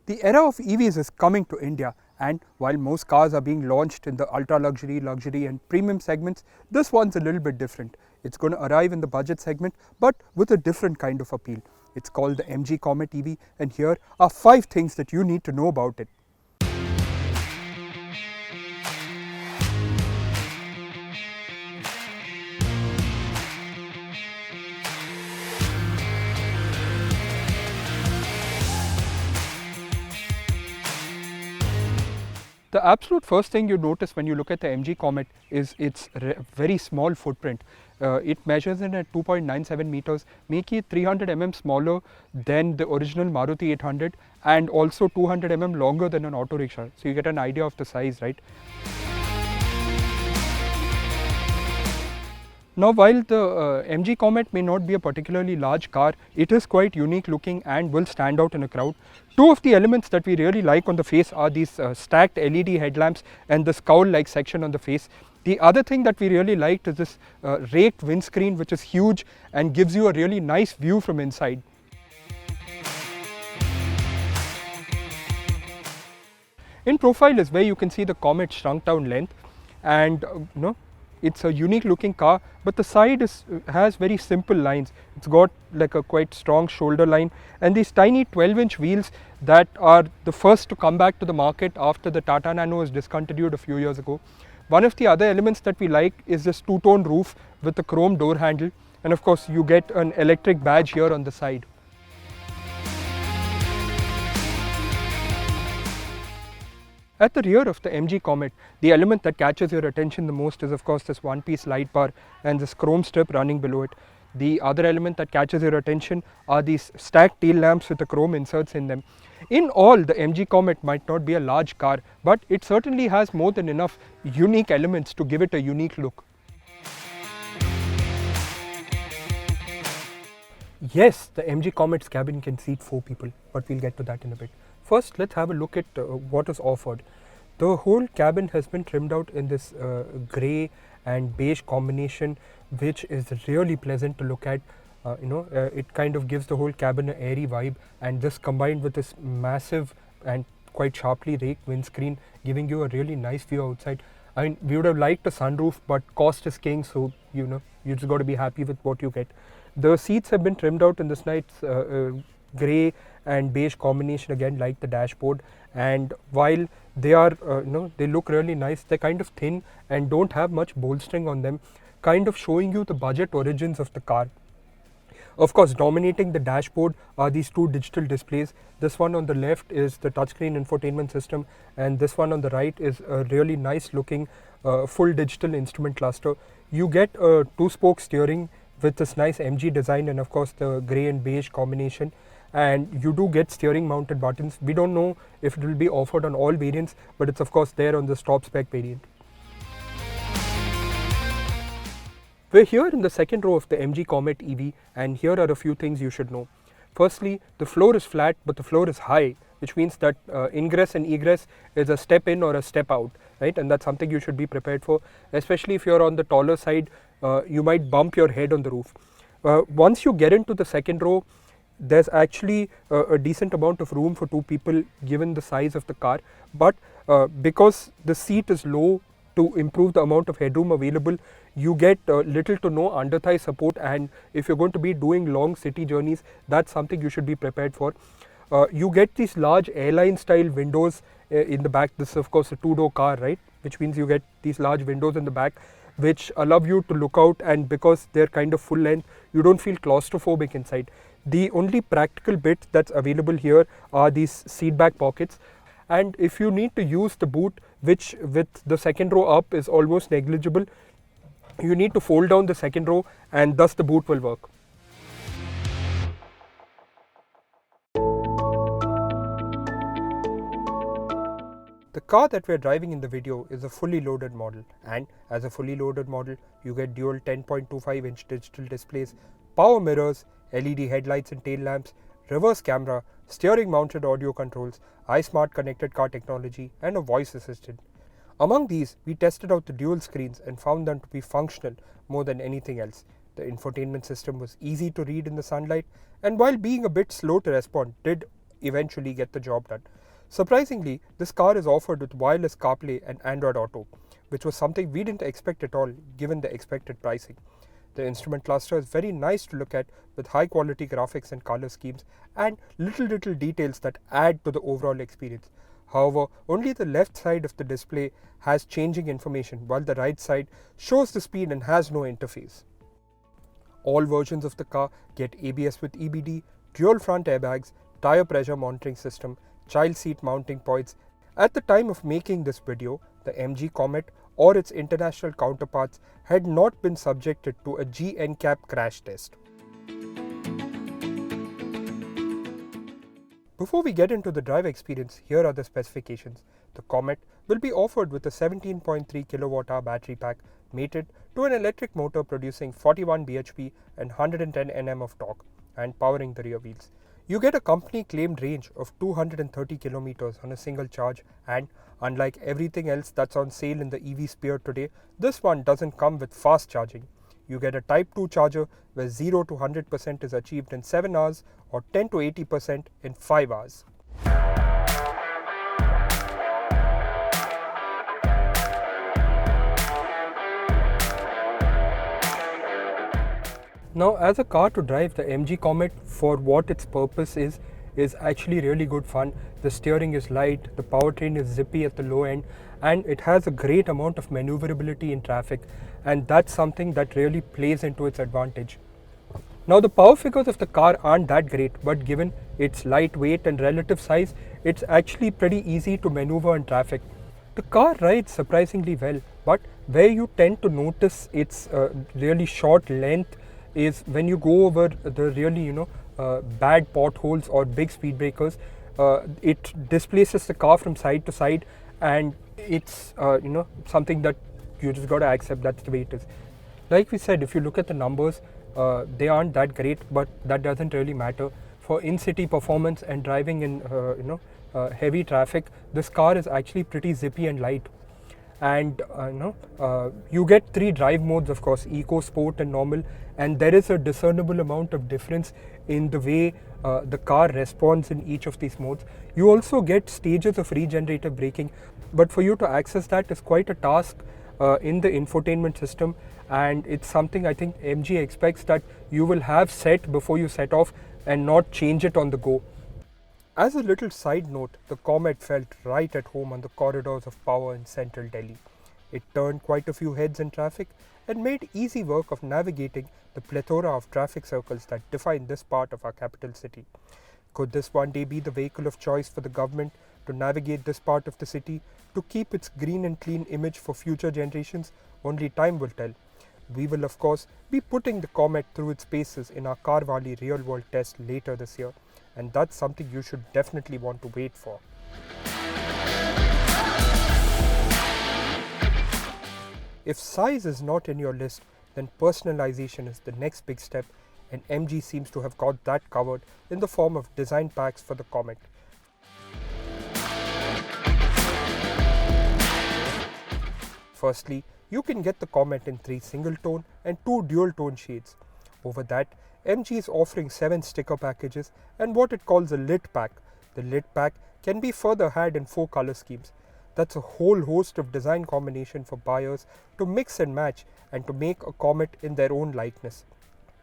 The era of EVs is coming to India, and while most cars are being launched in the ultra luxury, luxury and premium segments, this one's a little bit different. It's going to arrive in the budget segment but with a different kind of appeal. It's called the MG Comet EV, and here are 5 things that you need to know about it. The absolute first thing you notice when you look at the MG Comet is its very small footprint. It measures in at 2.97 meters, making it 300 mm smaller than the original Maruti 800 and also 200 mm longer than an auto rickshaw. So you get an idea of the size, right? Now, while the MG Comet may not be a particularly large car, it is quite unique looking and will stand out in a crowd. Two of the elements that we really like on the face are these stacked LED headlamps and the scowl-like section on the face. The other thing that we really liked is this raked windscreen, which is huge and gives you a really nice view from inside. In profile is where you can see the Comet shrunk down length, and it's a unique looking car, but the side has very simple lines. It's got like a quite strong shoulder line and these tiny 12-inch wheels that are the first to come back to the market after the Tata Nano was discontinued a few years ago. One of the other elements that we like is this two-tone roof with a chrome door handle, and of course you get an electric badge here on the side. At the rear of the MG Comet, the element that catches your attention the most is of course this one-piece light bar and this chrome strip running below it. The other element that catches your attention are these stacked tail lamps with the chrome inserts in them. In all, the MG Comet might not be a large car, but it certainly has more than enough unique elements to give it a unique look. Yes, the MG Comet's cabin can seat 4 people, but we'll get to that in a bit. First, let's have a look at what is offered. The whole cabin has been trimmed out in this grey and beige combination, which is really pleasant to look at. It kind of gives the whole cabin an airy vibe, and this combined with this massive and quite sharply raked windscreen, giving you a really nice view outside. I mean, we would have liked a sunroof, but cost is king, so you just got to be happy with what you get. The seats have been trimmed out in this nice grey and beige combination, again like the dashboard, and while they are they look really nice, they're kind of thin and don't have much bolstering on them, kind of showing you the budget origins of the car. Of course, dominating the dashboard are these 2 digital displays. This one on the left is the touchscreen infotainment system, and this one on the right is a really nice looking full digital instrument cluster. You get a 2-spoke steering with this nice MG design and of course the grey and beige combination, and you do get steering mounted buttons. We don't know if it will be offered on all variants, but it's of course there on the top spec variant. We're here in the second row of the MG Comet EV, and here are a few things you should know. Firstly, the floor is flat but the floor is high, which means that ingress and egress is a step in or a step out, right? And that's something you should be prepared for, especially if you're on the taller side. You might bump your head on the roof. Once you get into the second row, there's actually a decent amount of room for 2 people given the size of the car, but because the seat is low, to improve the amount of headroom available, you get little to no under thigh support, and if you're going to be doing long city journeys, that's something you should be prepared for. You get these large airline style windows in the back. This is of course a 2-door car, right, which means you get these large windows in the back which allow you to look out, and because they're kind of full length, you don't feel claustrophobic inside. The only practical bit that's available here are these seat back pockets, and if you need to use the boot, which with the second row up is almost negligible, you need to fold down the second row and thus the boot will work. The car that we're driving in the video is a fully loaded model, and as a fully loaded model, you get dual 10.25-inch digital displays, power mirrors, LED headlights and tail lamps, reverse camera, steering mounted audio controls, iSmart connected car technology, and a voice assistant. Among these, we tested out the dual screens and found them to be functional more than anything else. The infotainment system was easy to read in the sunlight, and while being a bit slow to respond, did eventually get the job done. Surprisingly, this car is offered with wireless CarPlay and Android Auto, which was something we didn't expect at all given the expected pricing. The instrument cluster is very nice to look at with high quality graphics and color schemes and little details that add to the overall experience. However, only the left side of the display has changing information while the right side shows the speed and has no interface. All versions of the car get ABS with EBD, dual front airbags, tire pressure monitoring system, child seat mounting points. At the time of making this video, the MG Comet or its international counterparts had not been subjected to a G-NCAP crash test. Before we get into the drive experience, here are the specifications. The Comet will be offered with a 17.3 kWh battery pack mated to an electric motor producing 41 bhp and 110 Nm of torque and powering the rear wheels. You get a company claimed range of 230 km on a single charge, and unlike everything else that's on sale in the EV sphere today, this one doesn't come with fast charging. You get a Type 2 charger where 0 to 100% is achieved in 7 hours or 10 to 80% in 5 hours. Now, as a car to drive, the MG Comet, for what its purpose is actually really good fun. The steering is light, the powertrain is zippy at the low end, and it has a great amount of maneuverability in traffic, and that's something that really plays into its advantage. Now, the power figures of the car aren't that great, but given its lightweight and relative size, it's actually pretty easy to maneuver in traffic. The car rides surprisingly well, but where you tend to notice its really short length is when you go over the really bad potholes or big speed breakers. It displaces the car from side to side, and it's something that you just got to accept. That's the way it is. Like we said, if you look at the numbers, they aren't that great, but that doesn't really matter. For in-city performance and driving in heavy traffic, this car is actually pretty zippy and light. And you get 3 drive modes, of course: eco, sport and normal, and there is a discernible amount of difference in the way the car responds in each of these modes. You also get stages of regenerative braking, but for you to access that is quite a task in the infotainment system, and it's something I think MG expects that you will have set before you set off and not change it on the go. As a little side note, the Comet felt right at home on the corridors of power in central Delhi. It turned quite a few heads in traffic and made easy work of navigating the plethora of traffic circles that define this part of our capital city. Could this one day be the vehicle of choice for the government to navigate this part of the city, to keep its green and clean image for future generations? Only time will tell. We will of course be putting the Comet through its paces in our CarWale real world test later this year, and that's something you should definitely want to wait for. If size is not in your list, then personalization is the next big step, and MG seems to have got that covered in the form of design packs for the Comet. Firstly, you can get the Comet in 3 single tone and 2 dual tone shades. Over that, MG is offering 7 sticker packages and what it calls a lit pack. The lit pack can be further had in 4 color schemes. That's a whole host of design combination for buyers to mix and match and to make a Comet in their own likeness.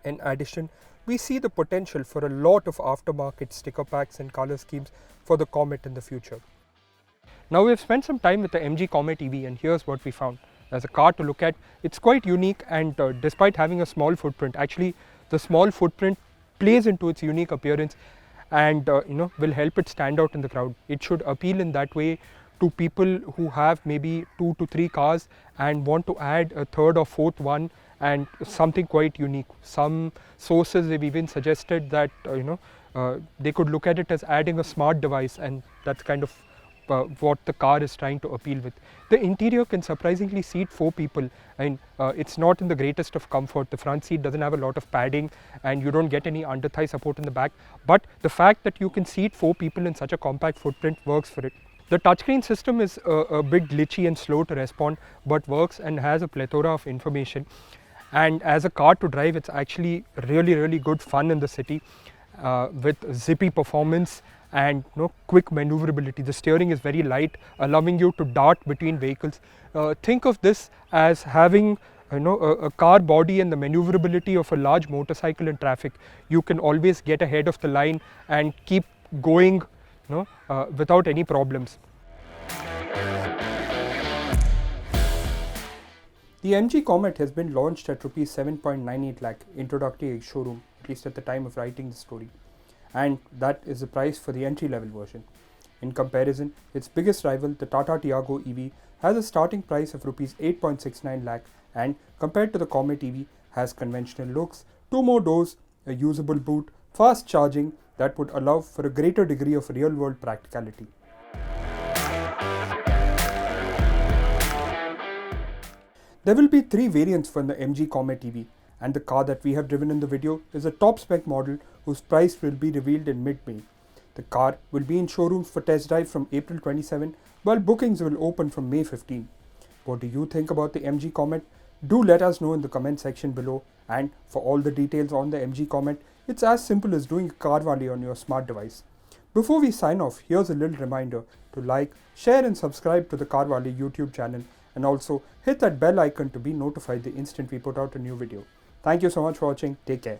In addition, we see the potential for a lot of aftermarket sticker packs and color schemes for the Comet in the future. Now, we've spent some time with the MG Comet EV, and here's what we found. As a car to look at, it's quite unique, and despite having a small footprint, actually the small footprint plays into its unique appearance and will help it stand out in the crowd. It should appeal in that way to people who have maybe 2 to 3 cars and want to add a third or fourth one and something quite unique. Some sources have even suggested that they could look at it as adding a smart device, and that's kind of what the car is trying to appeal with. The interior can surprisingly seat 4 people, and it's not in the greatest of comfort. The front seat doesn't have a lot of padding and you don't get any under thigh support in the back, but the fact that you can seat 4 people in such a compact footprint works for it. The touchscreen system is a bit glitchy and slow to respond, but works and has a plethora of information, and as a car to drive, it's actually really good fun in the city with zippy performance and quick maneuverability. The steering is very light, allowing you to dart between vehicles. Think of this as having a car body and the maneuverability of a large motorcycle in traffic. You can always get ahead of the line and keep going without any problems. The MG Comet has been launched at Rs 7.98 lakh introductory ex-showroom, at least at the time of writing the story, and that is the price for the entry level version. In comparison, its biggest rival, the Tata Tiago EV, has a starting price of Rs 8.69 lakh and compared to the Comet EV has conventional looks, 2 more doors, a usable boot, fast charging that would allow for a greater degree of real world practicality. There will be 3 variants for the MG Comet EV, and the car that we have driven in the video is a top spec model whose price will be revealed in mid-May. The car will be in showrooms for test drive from April 27, while bookings will open from May 15. What do you think about the MG Comet? Do let us know in the comment section below, and for all the details on the MG Comet, it's as simple as doing a CarWale on your smart device. Before we sign off, here's a little reminder to like, share and subscribe to the CarWale YouTube channel, and also hit that bell icon to be notified the instant we put out a new video. Thank you so much for watching. Take care.